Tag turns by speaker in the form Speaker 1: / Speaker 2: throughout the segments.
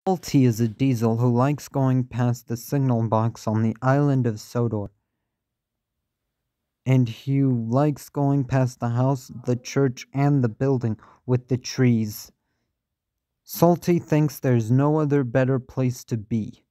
Speaker 1: Salty is a diesel who likes going past the signal box on the island of Sodor. And he likes going past the house, the church, and the building with the trees. Salty thinks there's no other better place to be.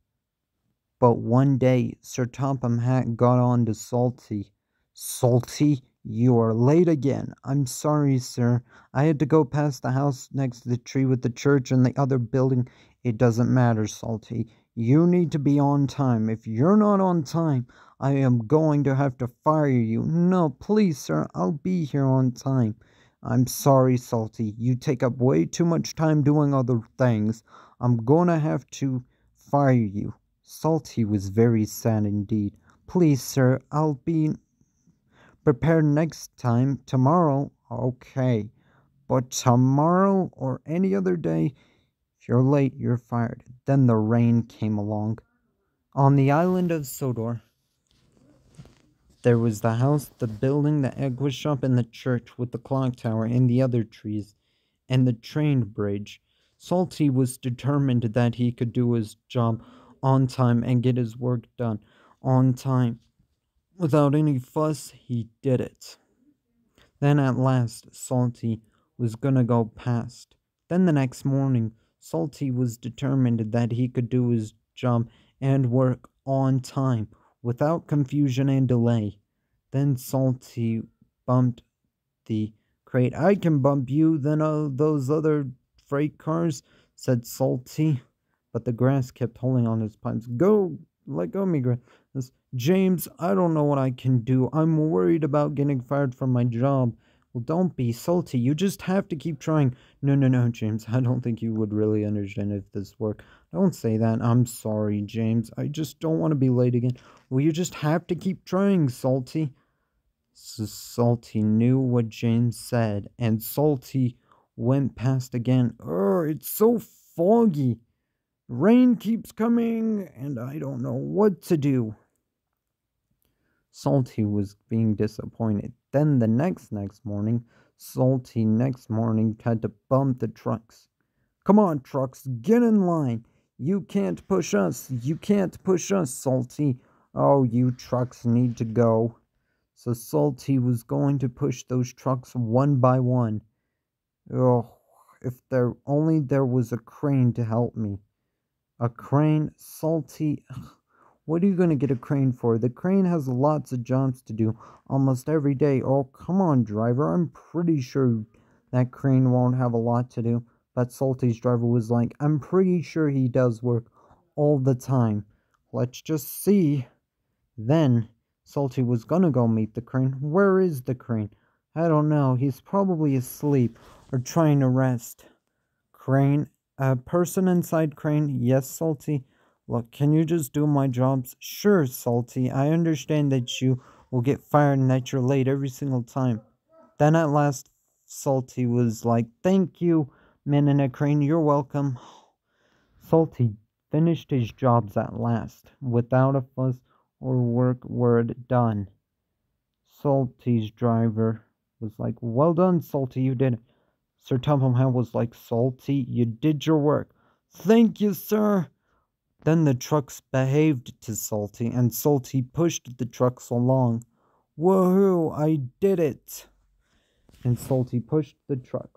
Speaker 1: But one day, Sir Topham Hatt got on to Salty. "Salty, you are late again. I'm sorry, sir. I had to go past the house next to the tree with the church and the other building. It doesn't matter, Salty. You need to be on time. If you're not on time, I am going to have to fire you." "No, please, sir. I'll be here on time." "I'm sorry, Salty. You take up way too much time doing other things. I'm gonna have to fire you." Salty was very sad indeed. "Please, sir, I'll be prepared next time. Tomorrow." "Okay, but tomorrow or any other day, if you're late, you're fired." Then the rain came along. On the island of Sodor, there was the house, the building, the egg shop, and the church with the clock tower and the other trees, and the train bridge. Salty was determined that he could do his job on time and get his work done on time. Without any fuss, he did it. Then at last, Salty was gonna go past. Then the next morning, Salty was determined that he could do his job and work on time, without confusion and delay. Then Salty bumped the crate. "I can bump you than those other freight cars," said Salty. But the grass kept holding on his pipes. "Go, let go of me, grass." "James, I don't know what I can do. I'm worried about getting fired from my job." "Well, don't be Salty. You just have to keep trying." No, James. I don't think you would really understand if this worked." "Don't say that." "I'm sorry, James. I just don't want to be late again." "Well, you just have to keep trying, Salty." So Salty knew what James said, and Salty went past again. It's so foggy. Rain keeps coming, and I don't know what to do." Salty was being disappointed. Then the next morning, Salty had to bump the trucks. "Come on, trucks, get in line. You can't push us. You can't push us, Salty." "Oh, you trucks need to go." So Salty was going to push those trucks one by one. Oh, if there was a crane to help me. A crane? Salty, what are you going to get a crane for? The crane has lots of jobs to do almost every day. "Oh, come on, driver. I'm pretty sure that crane won't have a lot to do." But Salty's driver was like, "I'm pretty sure he does work all the time. Let's just see." Then Salty was gonna go meet the crane. "Where is the crane?" "I don't know. He's probably asleep or trying to rest." "Crane? A person inside crane?" "Yes, Salty." "Look, can you just do my jobs?" "Sure, Salty. I understand that you will get fired and that you're late every single time." Then at last, Salty was like, "Thank you, man in a crane. You're welcome." Salty finished his jobs at last, without a fuss or word done. Salty's driver was like, "Well done, Salty, you did it." Sir Topham Hatt was like, "Salty, you did your work." "Thank you, sir." Then the trucks behaved to Salty, and Salty pushed the trucks along. "Woohoo, I did it." And Salty pushed the trucks.